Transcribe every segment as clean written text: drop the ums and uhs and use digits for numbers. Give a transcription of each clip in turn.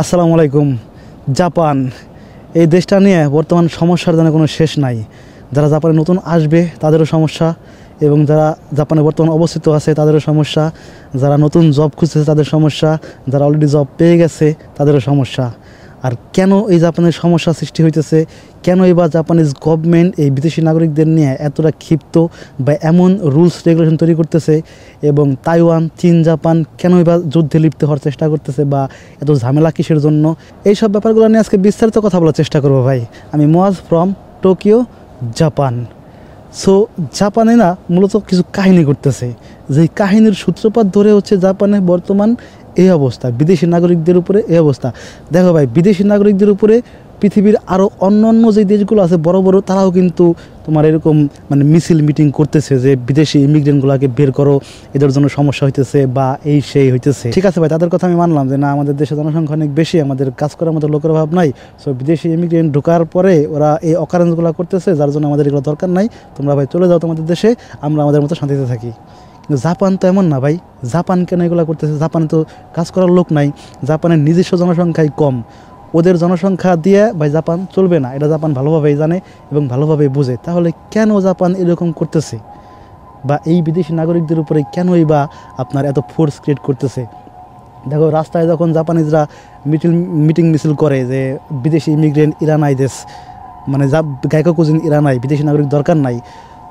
আসসালামু আলাইকুম। জাপান এই দেশটা নিয়ে বর্তমান সমস্যার যেন কোনো শেষ নাই। যারা জাপানে নতুন আসবে তাদেরও সমস্যা, এবং যারা জাপানে বর্তমান অবস্থিত আছে তাদেরও সমস্যা, যারা নতুন জব খুঁজতেছে তাদের সমস্যা, যারা অলরেডি জব পেয়ে গেছে তাদেরও সমস্যা। আর কেন এই জাপানের সমস্যা সৃষ্টি হইতেছে, কেনই বা জাপানিজ গভর্নমেন্ট এই বিদেশি নাগরিকদের নিয়ে এতটা ক্ষিপ্ত বা এমন রুলস রেগুলেশন তৈরি করতেছে, এবং তাইওয়ান, চীন, জাপান কেনই বা যুদ্ধে লিপ্ত হওয়ার চেষ্টা করতেছে, বা এত ঝামেলা কিসের জন্য, এইসব ব্যাপারগুলো নিয়ে আজকে বিস্তারিত কথা বলার চেষ্টা করবো ভাই। আমি Muaz from Tokyo, Japan. So জাপানে না মূলত কিছু কাহিনী করতেছে, যেই কাহিনীর সূত্রপাত ধরে হচ্ছে জাপানে বর্তমান এই অবস্থা, বিদেশি নাগরিকদের উপরে এই অবস্থা। দেখো ভাই, বিদেশি নাগরিকদের উপরে পৃথিবীর আরও অন্য যে দেশগুলো আছে বড় বড়, তারাও কিন্তু তোমার এরকম মিছিল মিটিং করতেছে যে বিদেশি ইমিগ্রেন্টগুলোকে বের করো, এদের জন্য সমস্যা হইতেছে বা এই সেই হইতেছে। ঠিক আছে ভাই, তাদের কথা আমি মানলাম যে না, আমাদের দেশে জনসংখ্যা অনেক বেশি, আমাদের কাজ করার মতো লোকের অভাব নাই। সো বিদেশি ইমিগ্রেন্ট ঢোকার পরে ওরা এই অকারেন্সগুলো করতেছে, যার জন্য আমাদের এগুলো দরকার নাই, তোমরা ভাই চলে যাও তোমাদের দেশে, আমরা আমাদের মতো শান্তিতে থাকি। কিন্তু জাপান তো এমন না ভাই। জাপান কেন এগুলো করতেছে? জাপানে তো কাজ করার লোক নাই, জাপানের নিজস্ব জনসংখ্যাই কম। ওদের জনসংখ্যা দিয়ে ভাই জাপান চলবে না, এটা জাপান ভালোভাবেই জানে এবং ভালোভাবেই বোঝে। তাহলে কেন জাপান এরকম করতেছে, বা এই বিদেশি নাগরিকদের উপরে কেনই বা আপনার এত ফোর্স ক্রিয়েট করতেছে? দেখো, রাস্তায় যখন জাপানিজরা মিটিং মিছিল করে যে বিদেশি ইমিগ্রেন্ট ইরানাই দেশ, গায়কোকুজিন ইরানাই, বিদেশি নাগরিক দরকার নাই,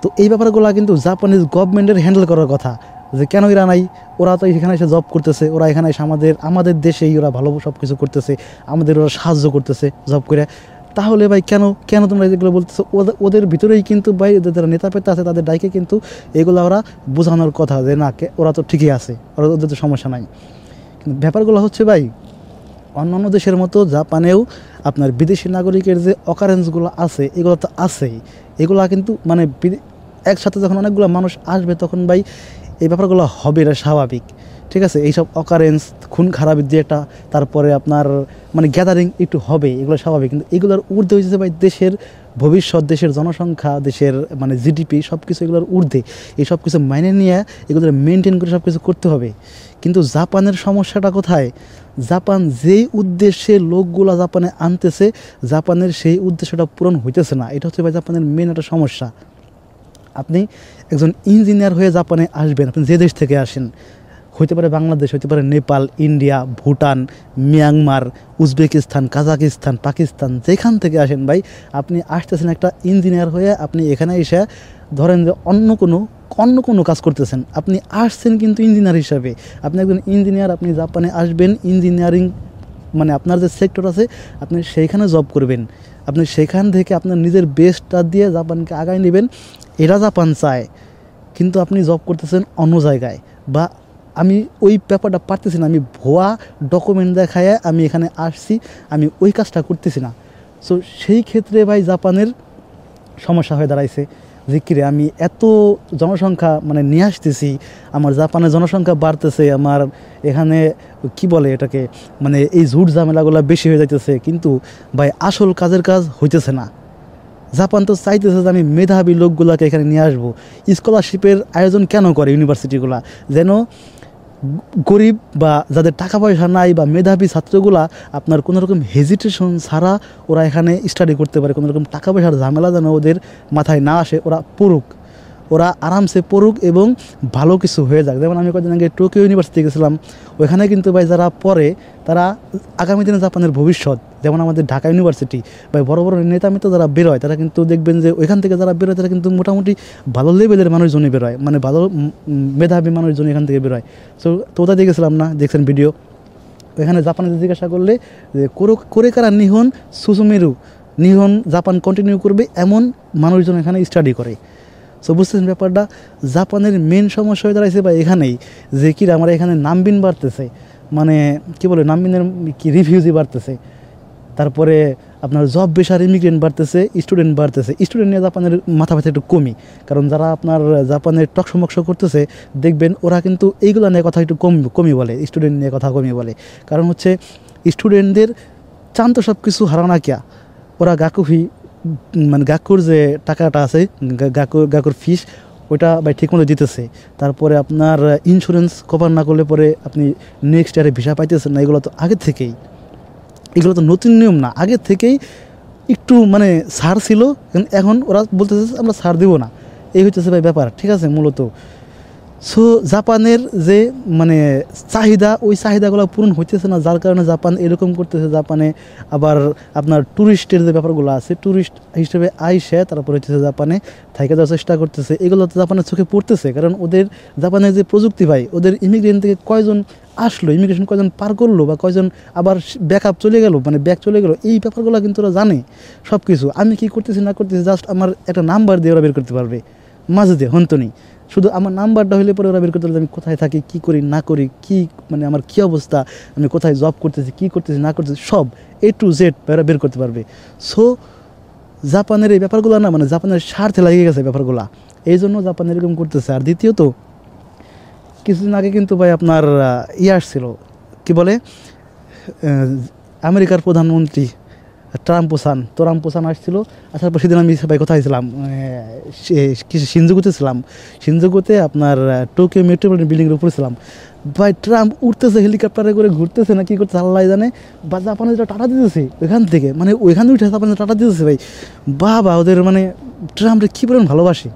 তো এই ব্যাপারগুলো কিন্তু জাপানিজ গভর্নমেন্টের হ্যান্ডেল করার কথা। যে কেন ইরানাই, ওরা তো এখানে এসে জব করতেছে, ওরা এখানে এসে আমাদের দেশেই ওরা ভালো সব কিছু করতেছে, আমাদের ওরা সাহায্য করতেছে জব করে। তাহলে ভাই কেন তোমরা যেগুলো বলতেছো? ওদের ভিতরেই কিন্তু ভাই যারা নেতা পেতে আছে তাদের ডাইকে কিন্তু এগুলো ওরা বোঝানোর কথা যে না, ওরা তো ঠিকই আছে, ওদের তো সমস্যা নাই। কিন্তু ব্যাপারগুলো হচ্ছে ভাই, অন্যান্য দেশের মতো জাপানেও আপনার বিদেশি নাগরিকের যে অকারেন্সগুলো আছে এগুলো তো আছেই। এগুলা কিন্তু একসাথে যখন অনেকগুলো মানুষ আসবে তখন ভাই এই ব্যাপারগুলো হবে, এটা স্বাভাবিক। ঠিক আছে, এইসব অকারেন্স, খুন খারাপের যে একটা, তারপরে আপনার গ্যাদারিং একটু হবে, এগুলো স্বাভাবিক। কিন্তু এগুলোর ঊর্ধ্বে হয়েছে ভাই দেশের ভবিষ্যৎ, দেশের জনসংখ্যা, দেশের জিডিপি, সব কিছু এগুলোর ঊর্ধ্বে। এই সব কিছু মাইনে নিয়ে এগুলো মেনটেন করে সব কিছু করতে হবে। কিন্তু জাপানের সমস্যাটা কোথায়? জাপান যেই উদ্দেশ্যে লোকগুলো জাপানে আনতেছে, জাপানের সেই উদ্দেশ্যটা পূরণ হইতেছে না। এটা হচ্ছে ভাই জাপানের মেন একটা সমস্যা। আপনি একজন ইঞ্জিনিয়ার হয়ে জাপানে আসবেন, আপনি যে দেশ থেকে আসেন, হইতে পারে বাংলাদেশ, হইতে পারে Nepal, India, Bhutan, Myanmar, Uzbekistan, Kazakhstan, Pakistan, যেখান থেকে আসেন ভাই, আপনি আসতেছেন একটা ইঞ্জিনিয়ার হয়ে। আপনি এখানে এসে ধরেন যে অন্য কোনো কাজ করতেছেন, আপনি আসছেন কিন্তু ইঞ্জিনিয়ার হিসাবে। আপনি একজন ইঞ্জিনিয়ার, আপনি জাপানে আসবেন, ইঞ্জিনিয়ারিং আপনার যে সেক্টর আছে আপনি সেইখানে জব করবেন, আপনি সেখান থেকে আপনার নিজের বেস্টটা দিয়ে জাপানকে আগায় নেবেন, এরা জাপান চায়। কিন্তু আপনি জব করতেছেন অন্য জায়গায়, বা আমি ওই ব্যাপারটা পারতেছি না, আমি ভুয়া ডকুমেন্ট দেখায় আমি এখানে আসছি, আমি ওই কাজটা করতেছি না। সো সেই ক্ষেত্রে ভাই জাপানের সমস্যা হয়ে দাঁড়াইছে যে কিরে, আমি এত জনসংখ্যা নিয়ে আসতেছি, আমার জাপানের জনসংখ্যা বাড়তেছে, আমার এখানে কি বলে এটাকে, এই ঝুট ঝামেলাগুলো বেশি হয়ে যাইতেছে, কিন্তু ভাই আসল কাজের কাজ হইতেছে না। জাপান তো চাইতেছে যে আমি মেধাবী লোকগুলোকে এখানে নিয়ে আসবো। স্কলারশিপের আয়োজন কেন করে ইউনিভার্সিটিগুলা? যেন গরিব বা যাদের টাকা পয়সা নাই বা মেধাবী ছাত্রগুলা আপনার কোনোরকম হেজিটেশন ছাড়া ওরা এখানে স্টাডি করতে পারে, কোনোরকম টাকা পয়সার ঝামেলা যেন ওদের মাথায় না আসে, ওরা পড়ুক, ওরা আরামসে পড়ুক এবং ভালো কিছু হয়ে যাক। যেমন আমি কয়েকদিন আগে টোকিও ইউনিভার্সিটি গেছিলাম, ওইখানে কিন্তু ভাই যারা পড়ে তারা আগামী দিনে জাপানের ভবিষ্যৎ। যেমন আমাদের ঢাকা ইউনিভার্সিটি বা বড় বড় নেতা যারা বেরোয়, তারা কিন্তু দেখবেন যে ওইখান থেকে যারা বেরোয় তারা কিন্তু মোটামুটি ভালো লেভেলের মানুষজনই বেরোয়, ভালো মেধাবী মানুষজন এখান থেকে বেরোয়। সো তো ওটা দিয়ে গেছিলাম না, দেখছেন ভিডিও। ওইখানে জাপানে জিজ্ঞাসা করলে যে করে কারা নিহন সুসুমেরু, নিহন জাপান কন্টিনিউ করবে, এমন মানুষজন এখানে স্টাডি করে। সো বুঝতেছেন ব্যাপারটা, জাপানের মেন সমস্যা হয়ে দাঁড়াইছে বা এখানেই যে কি আমার এখানে নামবিন বাড়তেছে, কি বলে নামবিনের কি রিফিউজি বাড়তেছে, তারপরে আপনার জব বেসার ইমিগ্রেন্ট বাড়তেছে, স্টুডেন্ট বাড়তেছে। স্টুডেন্ট নিয়ে জাপানের মাথা ব্যথা একটু কমই, কারণ যারা আপনার জাপানের টকসমকস করতেছে দেখবেন ওরা কিন্তু এইগুলো নিয়ে কথা একটু কমই বলে, স্টুডেন্ট নিয়ে কথা কমই বলে। কারণ হচ্ছে স্টুডেন্টদের চান তো সব কিছু হারানা কিয়া, ওরা গাকুর যে টাকাটা আছে, গাকুর ফিস, ওইটা ভাই ঠিকমতো দিতেছে। তারপরে আপনার ইন্স্যুরেন্স কভার না করলে পরে আপনি নেক্সট ইয়ারে ভিসা পাইতেছেন না, এগুলো তো আগে থেকেই। এগুলো তো নতুন নিয়ম না, আগে থেকেই একটু মানে ছাড় ছিল, এখন ওরা বলতেছে আমরা ছাড় দিব না, এই হচ্ছে ভাই ব্যাপার, ঠিক আছে মূলত। সো জাপানের যে মানে চাহিদা, ওই চাহিদাগুলো পূরণ হইতেছে না, যার কারণে জাপান এরকম করতেছে। জাপানে আবার আপনার ট্যুরিস্টের যে ব্যাপারগুলো আছে, ট্যুরিস্ট হিসেবে আইসে তারপরে হচ্ছে জাপানে থাইকে যাওয়ার চেষ্টা করতেছে, এগুলো তো জাপানের চোখে পড়তেছে। কারণ ওদের জাপানের যে প্রযুক্তি ভাই, ওদের ইমিগ্রেশন থেকে কয়জন আসলো, ইমিগ্রেশন কয়জন পার করলো, বা কয়জন আবার ব্যাক আপ চলে গেল, মানে ব্যাক চলে গেলো, এই ব্যাপারগুলো কিন্তু ওরা জানে সব কিছু। আমি কী করতেছি না করতেছি জাস্ট আমার একটা নাম্বার দিয়ে ওরা বের করতে পারবে, মাঝে দিয়ে হন্তনি শুধু আমার নাম্বারটা হলে পরে ওরা বের করতে পারবে আমি কোথায় থাকি, কী করি না করি, কী মানে আমার কী অবস্থা, আমি কোথায় জব করতেছি, কী করতেছি না করতেছি, সব A to Z ওরা বের করতে পারবে। সো জাপানের এই ব্যাপারগুলো না, মানে জাপানের স্বার্থে লাগিয়ে গেছে ব্যাপারগুলো, এই জন্য জাপান এরকম করতেছে। আর দ্বিতীয়ত কিছুদিন আগে কিন্তু ভাই আপনার আসছিল, কি বলে, আমেরিকার প্রধানমন্ত্রী ট্রাম্প আসছিল। আসার পর সেদিন আমি ভাই কোথায় ছিলাম, শিনজুকুতে ছিলাম। শিনজুকুতে আপনার টোকিও মেট্রোপলিটন বিল্ডিংয়ের উপরে ছিলাম। ভাই ট্রাম্প উঠতেছে হেলিকপ্টারে করে, ঘুরতেছে না কী করতেছে আল্লাহ জানে, বা জাপানে যেটা টাটা দিতেছে ওইখান থেকে, মানে ওইখানে উঠে জাপানে টাটা দিতেছে ভাই। বাবা ওদের মানে ট্রাম্পের কী পরিমাণ ভালোবাসি।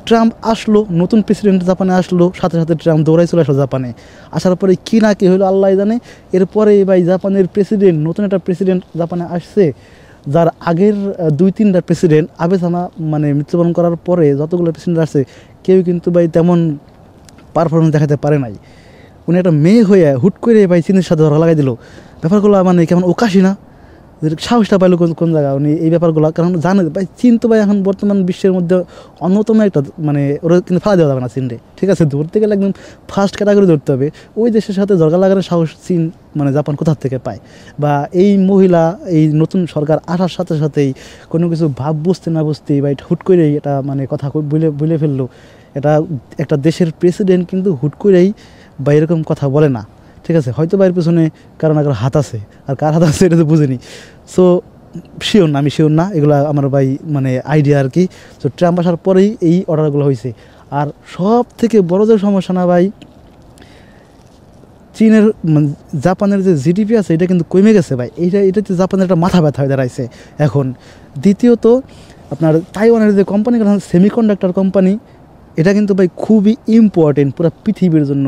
ট্রাম্প আসলো, নতুন প্রেসিডেন্ট জাপানে আসলো, সাথে সাথে ট্রাম্প দৌড়াই চলে আসলো জাপানে। আসার পরে কী না কী হলো আল্লাহ জানে। এরপরে ভাই জাপানের প্রেসিডেন্ট, নতুন একটা প্রেসিডেন্ট জাপানে আসছে, যার আগের 2-3টা প্রেসিডেন্ট আবেসামা মানে মৃত্যুবরণ করার পরে যতগুলো প্রেসিডেন্ট আসছে কেউ কিন্তু ভাই তেমন পারফরমেন্স দেখাতে পারে নাই। উনি একটা মেয়ে হয়ে হুট করে ভাই চীনের সাথে ধরা লাগাই দিল, ব্যাপারগুলো মানে কেমন ওকাশি না, সাহসটা পাইলো কোন জায়গায় উনি এই ব্যাপারগুলো। কারণ জানে ভাই চীন তো ভাই এখন বর্তমান বিশ্বের মধ্যে অন্যতম একটা, মানে ওরা কিন্তু ফেলা দেওয়া যাবে না চীনরে, ঠিক আছে, ধরতে গেলে একদম ফার্স্ট ক্যাটাগরি ধরতে হবে। ওই দেশের সাথে ঝগড়া লাগানোর সাহস চীন মানে জাপান কোথার থেকে পায়? বা এই মহিলা, এই নতুন সরকার আসার সাথে সাথেই কোনো কিছু ভাব বুঝতে না বুঝতেই বা হুট করেই এটা মানে কথা বলে ফেললো। এটা একটা দেশের প্রেসিডেন্ট কিন্তু হুট করেই বা এরকম কথা বলে না, ঠিক আছে, হয়তো বাইরের পেছনে কারো না কারো হাত আছে, আর কার হাত আছে এটা তো বুঝিনি। সো আমি শিওর না, এগুলো আমার ভাই মানে আইডিয়া আর কি। সো ট্রাম্প আসার পরেই এই অর্ডারগুলো হয়েছে। আর সব থেকে বড় যে সমস্যা না ভাই, চীনের জাপানের যে জিডিপি আছে এটা কিন্তু কমে গেছে ভাই, এটাতে জাপানের একটা মাথা ব্যথা হয়ে দাঁড়াইছে এখন। দ্বিতীয়ত আপনার তাইওয়ানের যে কোম্পানিগুলো সেমিকন্ডাক্টর কোম্পানি, এটা কিন্তু ভাই খুবই ইম্পর্টেন্ট পুরো পৃথিবীর জন্য।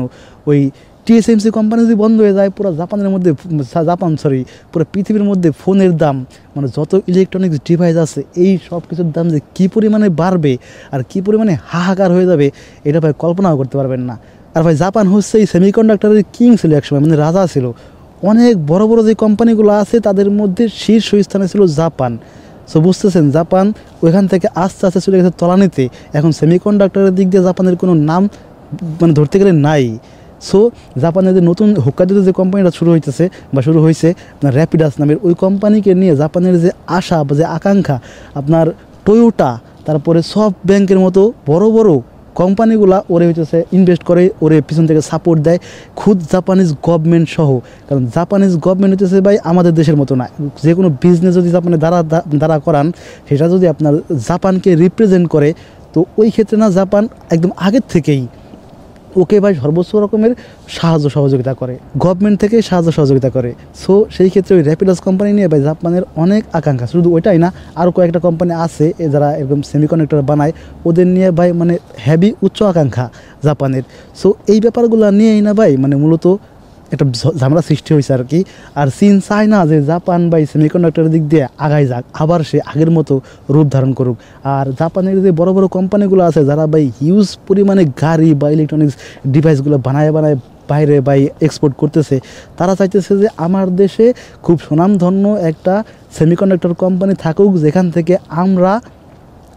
ওই TSMC কোম্পানি যদি বন্ধ হয়ে যায়, পুরো পুরো পৃথিবীর মধ্যে ফোনের দাম, মানে যত ইলেকট্রনিক্স ডিভাইস আছে এই সব কিছুর দাম যে কী পরিমাণে বাড়বে আর কী পরিমাণে হাহাকার হয়ে যাবে, এটা ভাই কল্পনাও করতে পারবেন না। আর ভাই জাপান হচ্ছে এই সেমিকন্ডাক্টরের কিং ছিল একসময়, মানে রাজা ছিল। অনেক বড় বড় যে কোম্পানিগুলো আছে তাদের মধ্যে শীর্ষস্থানে ছিল জাপান। সো বুঝতেছেন, জাপান ওইখান থেকে আস্তে আস্তে চলে গেছে তলানিতে। এখন সেমিকন্ডাক্টরের দিক দিয়ে জাপানের কোনো নাম মানে ধরতে গেলে নাই। সো জাপানের যে নতুন হোক্কাইদোতে যে কোম্পানিটা শুরু হয়েছে আপনার র্যাপিডাস নামের, ওই কোম্পানিকে নিয়ে জাপানের যে আশা বা যে আকাঙ্ক্ষা, আপনার টয়োটা, তারপরে সফট ব্যাংকের মতো বড় বড় কোম্পানিগুলা ওরে হইতেছে ইনভেস্ট করে, ওরে পিছন থেকে সাপোর্ট দেয় খুদ জাপানিজ গভর্নমেন্ট সহ। কারণ জাপানিজ গভর্নমেন্ট হইতেছে ভাই আমাদের দেশের মতো না। যে কোনো বিজনেস যদি জাপানের দ্বারা করান, সেটা যদি আপনার জাপানকে রিপ্রেজেন্ট করে, তো ওই ক্ষেত্রে না জাপান একদম আগের থেকেই ওকে ভাই সর্বোচ্চ রকমের সাহায্য সহযোগিতা করে, গভর্নমেন্ট থেকে সাহায্য সহযোগিতা করে। সো সেই ক্ষেত্রে ওই র্যাপিডাস কোম্পানি নিয়ে ভাই জাপানের অনেক আকাঙ্ক্ষা। শুধু ওইটাই না, আরও কয়েকটা কোম্পানি আছে যারা এরকম সেমিকন্ডাক্টর বানায়, ওদের নিয়ে ভাই মানে হেভি উচ্চ আকাঙ্ক্ষা জাপানের। সো এই ব্যাপারগুলো নিয়েই না ভাই মানে মূলত একটা ঝামেলা সৃষ্টি হয়েছে আর কি। আর চীন চায় না যে জাপান বা সেমিকন্ডাক্টরের দিক দিয়ে আগায় যাক, আবার সে আগের মতো রূপ ধারণ করুক। আর জাপানের যে বড় বড় কোম্পানিগুলো আছে যারা ভাই হিউজ পরিমাণে গাড়ি বা ইলেকট্রনিক্স ডিভাইসগুলো বানায় বাইরে এক্সপোর্ট করতেছে, তারা চাইতেছে যে আমার দেশে খুব সুনামধন্য একটা সেমিকন্ডাক্টর কোম্পানি থাকুক, যেখান থেকে আমরা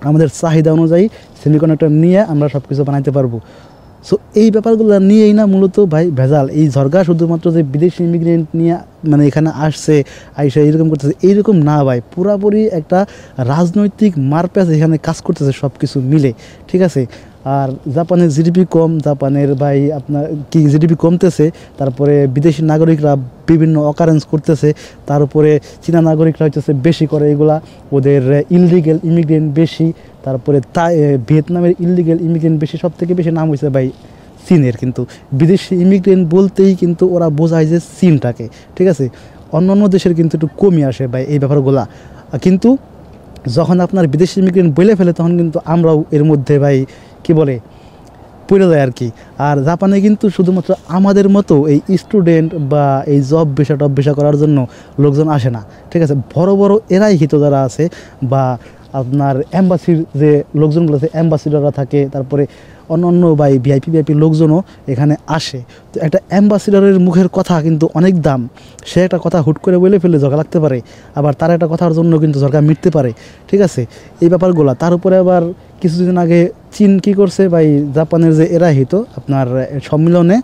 আমাদের চাহিদা অনুযায়ী সেমিকন্ডাক্টর নিয়ে আমরা সব কিছু বানাইতে পারবো। সো এই ব্যাপারগুলো নিয়েই না মূলত ভাই ভেজাল। এই ঝরগা শুধুমাত্র যে বিদেশি ইমিগ্রেন্ট নিয়ে মানে এখানে আসছে আইসা এরকম করতেছে, এইরকম না ভাই, পুরাপুরি একটা রাজনৈতিক মারপ্যাচ এখানে কাজ করতেছে সব কিছু মিলে, ঠিক আছে। আর জাপানের জিডিপি কম, জাপানের ভাই আপনার কি জিডিপি কমতেছে, তারপরে বিদেশি নাগরিকরা বিভিন্ন অকারেন্স করতেছে, তার উপরে চীনা নাগরিকরা হইতেছে বেশি করে এগুলা, ওদের ইললিগেল ইমিগ্রেন্ট বেশি, তারপরে ভিয়েতনামের ইললিগেল ইমিগ্রেন্ট বেশি, সব থেকে বেশি নাম হয়েছে ভাই চীনের। কিন্তু বিদেশি ইমিগ্রেন্ট বলতেই কিন্তু ওরা বোঝায় যে চীনটাকে, ঠিক আছে। অন্য দেশের কিন্তু একটু কমই আসে ভাই এই ব্যাপারগুলা। কিন্তু যখন আপনার বিদেশি ইমিগ্রেন্ট বলে ফেলে তখন কিন্তু আমরাও এর মধ্যে ভাই কি বলে পড়ে যায় আর কি। আর জাপানে কিন্তু শুধুমাত্র আমাদের মতো এই স্টুডেন্ট বা এই জব ভিসা টব ভিসা করার জন্য লোকজন আসে না, ঠিক আছে। বড় বড় এরাই হিত যারা আছে বা আপনার অ্যাম্বাসির যে লোকজনগুলো আছে, অ্যাম্বাসিডররা থাকে, তারপরে অন্য ভাই ভিআইপি লোকজনও এখানে আসে। তো একটা অ্যাম্বাসিডরের মুখের কথা কিন্তু অনেক দাম। সে একটা কথা হুট করে বলে ফেলে ঝগড়া লাগতে পারে, আবার তার একটা কথার জন্য কিন্তু ঝগড়া মিটতে পারে, ঠিক আছে। এই ব্যাপারগুলো তার উপরে আবার কিছুদিন আগে চীন কী করছে ভাই, জাপানের যে এরা হিত আপনার সম্মেলনে,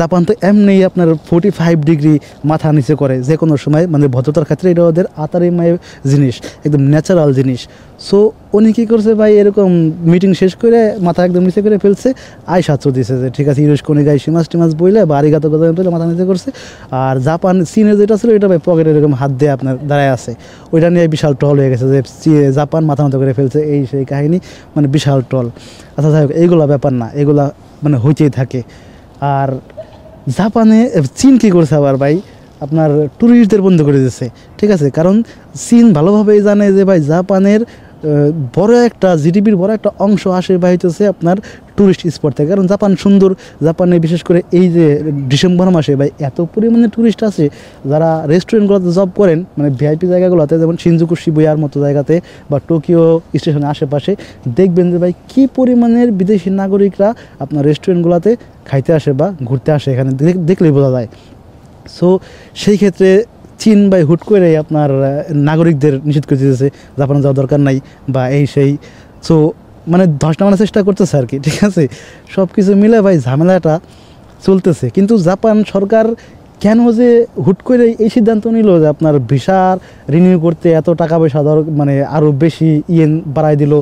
জাপান তো এমনিই আপনার 45 ডিগ্রি মাথা নিচে করে যে কোনো সময়, মানে ভদ্রতার ক্ষেত্রে এটা ওদের আতারি মায়ের জিনিস, একদম ন্যাচারাল জিনিস। সো উনি কী করছে ভাই, এরকম মিটিং শেষ করে মাথা একদম নিচে করে ফেলছে, সাহায্য দিছে যে ঠিক আছে ইউরোস কোনে গাই সীমাস টিমাস বইলে বা আরিগাতো কথা বলে মাথা নিচে করছে। আর জাপান চীনের যেটা ছিল এটা ভাই পকেটে এরকম হাত দিয়ে আপনার দাঁড়ায় আছে, ওইটা নিয়ে বিশাল টল হয়ে গেছে যে জাপান মাথা মতো করে ফেলছে, এই সেই কাহিনী, মানে বিশাল টল। আচ্ছা যাই হোক, এইগুলা ব্যাপার না, এগুলা মানে হইতেই থাকে। আর জাপানে চীন কী করছে আবার ভাই, আপনার ট্যুরিস্টদের বন্ধ করে দিয়েছে, ঠিক আছে। কারণ চীন ভালোভাবেই জানে যে ভাই জাপানের বড় একটা জিডিপির বড় একটা অংশ আসে বা হইতেছে আপনার ট্যুরিস্ট স্পট থেকে। কারণ জাপান সুন্দর, জাপানে বিশেষ করে এই যে ডিসেম্বর মাসে ভাই এত পরিমাণে ট্যুরিস্ট আছে যারা রেস্টুরেন্টগুলোতে জব করেন, মানে ভিআইপি জায়গাগুলোতে, যেমন শিনজুকু শিবুয়ার মতো জায়গাতে বা টোকিও স্টেশনের আশেপাশে, দেখবেন যে ভাই কী পরিমাণের বিদেশি নাগরিকরা আপনার রেস্টুরেন্টগুলোতে খাইতে আসে বা ঘুরতে আসে, এখানে দেখলেই বোঝা যায়। সো সেই ক্ষেত্রে চীন ভাই হুট করে আপনার নাগরিকদের নিষেধ করে দিতেছে, জাপানে যাওয়ার দরকার নাই বা এই সেই। সো মানে ধস নামানোর চেষ্টা করতেছে আর কি, ঠিক আছে। সব কিছু মিলে ভাই ঝামেলাটা চলতেছে। কিন্তু জাপান সরকার কেন যে হুট করে এই সিদ্ধান্ত নিল যে আপনার ভিসা রিনিউ করতে এত টাকা পয়সা মানে আরও বেশি ইয়েন বাড়াই দিল,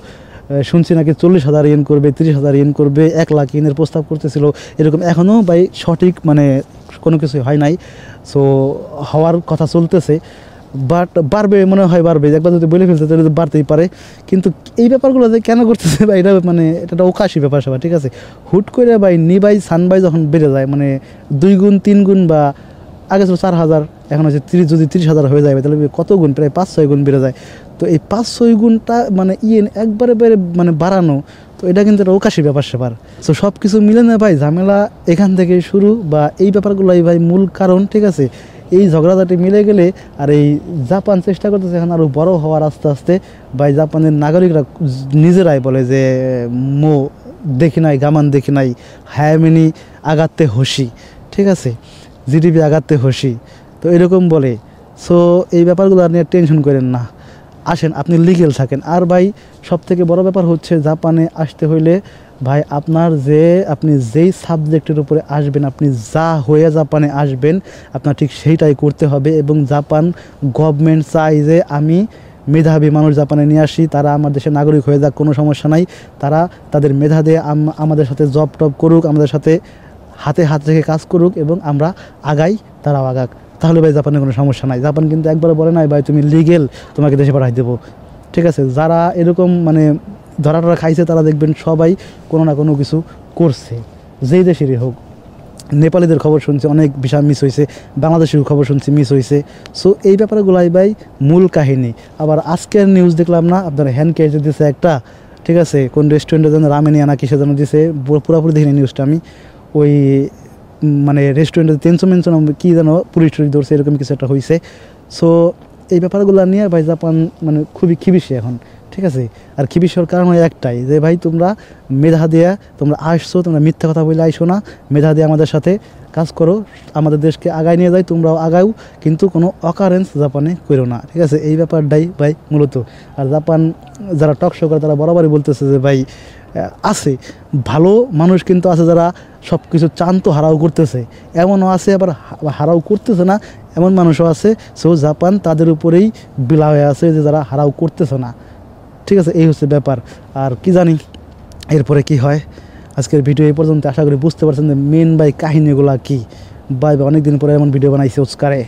শুনছি নাকি 40,000 ইয়েন করবে, 30,000 ইয়েন করবে, 1 লাখ ইয়েনের প্রস্তাব করতেছিল, এরকম এখনও ভাই সঠিক মানে কোনো কিছু হয় নাই। সো হওয়ার কথা চলতেছে, বাট বাড়বে মনে হয়, বাড়বে। একবার যদি বলে ফেলতে তাহলে বাড়তেই পারে। কিন্তু এই ব্যাপারগুলো যে কেন করতেছে ভাই, এটা মানে এটা ওকাশি ব্যাপার সবার, ঠিক আছে। হুট করে ভাই নিবাই সানবাই যখন বেড়ে যায়, মানে 2 গুণ 3 গুণ, বা আগে ছিল 4,000, এখন হচ্ছে 30, যদি 30,000 হয়ে যায় তাহলে কত গুণ, প্রায় 5-6 গুণ বেড়ে যায়। তো এই 5-6 গুণটা মানে একবারে মানে বাড়ানো, তো এটা কিন্তু একটা ওকাশি ব্যাপার স্যাপার। সো সব কিছু মিলে না ভাই ঝামেলা এখান থেকে শুরু, বা এই ব্যাপারগুলোই ভাই মূল কারণ, ঠিক আছে। এই ঝগড়াঝাটি মিলে গেলে, আর এই জাপান চেষ্টা করতেছে এখন আরও বড় হওয়ার আস্তে আস্তে। ভাই জাপানের নাগরিকরা নিজেরাই বলে যে মো দেখি নাই গামান দেখি নাই, হায়ামিনি আগাতে হসি, ঠিক আছে, জিডিপি আগাতে হসি, তো এরকম বলে। সো এই ব্যাপারগুলো নিয়ে টেনশন করেন না, আসেন আপনি লিগেল থাকেন। আর ভাই সবথেকে বড় ব্যাপার হচ্ছে জাপানে আসতে হইলে ভাই আপনি যেই সাবজেক্টের উপরে আসবেন, আপনি যা হয়ে জাপানে আসবেন আপনার ঠিক সেইটাই করতে হবে। এবং জাপান গভর্নমেন্ট চাই যে আমি মেধাবী মানুষ জাপানে নিয়ে আসি, তারা আমার দেশের নাগরিক হয়ে যাক, কোনো সমস্যা নাই। তারা তাদের মেধা দিয়ে আমাদের সাথে জব টব করুক, আমাদের সাথে হাতে হাত রেখে কাজ করুক, এবং আমরা আগাই, তারাও আগাক, তাহলে ভাই জাপানের কোনো সমস্যা নাই। জাপান কিন্তু একবার বলে নাই ভাই তুমি লিগেল, তোমাকে দেশে পাঠাই দেবো, ঠিক আছে। যারা এরকম মানে ধরা খাইছে তারা দেখবেন সবাই কোনো না কোনো কিছু করছে, যেই দেশেরই হোক। নেপালিদের খবর শুনছি অনেক ভিসা মিস হয়েছে, বাংলাদেশের খবর শুনছি মিস হয়েছে। সো এই ব্যাপারগুলাই ভাই মূল কাহিনী। আবার আজকের নিউজ দেখলাম না, আপনার হ্যান্ড ক্যাশ দিতেছে একটা, ঠিক আছে, কোন রেস্টুরেন্টে যেন রামেনিয়া না কিসে যেন দিছে, পুরোপুরি দেখিনি নিউজটা আমি। ওই মানে রেস্টুরেন্টে টেনশন কী যেন পুলিশ টুলিশ ধরছে, এরকম কিছু একটা হয়েছে। সো এই ব্যাপারগুলো নিয়ে ভাই জাপান মানে খুবই খিবিসে এখন, ঠিক আছে। আর খিবিসের কারণ হয় একটাই, যে ভাই তোমরা মেধা দেয়া তোমরা আসছো, তোমরা মিথ্যা কথা বলে আইসো না, মেধা দিয়ে আমাদের সাথে কাজ করো, আমাদের দেশকে আগায় নিয়ে যায়, তোমরাও আগাও, কিন্তু কোনো অকারেন্স জাপানে করো না, ঠিক আছে। এই ব্যাপারটাই ভাই মূলত। আর জাপান যারা টকশো করে তারা বরাবরই বলতেছে যে ভাই আছে ভালো মানুষ কিন্তু আছে যারা সব কিছু চান্ত হারাও করতেছে, এমনও আছে, আবার হারাও করতেছে না এমন মানুষও আছে। সো জাপান তাদের উপরেই বিলা হয়ে আছে যে যারা হারাও করতেছে না, ঠিক আছে। এই হচ্ছে ব্যাপার। আর কি জানি এরপরে কি হয়। আজকের ভিডিও এই পর্যন্ত, আশা করি বুঝতে পারছেন যে মেন ভাই কাহিনীগুলো কী। ভাই অনেক দিন পরে এমন ভিডিও বানাইছে ওস্কারে।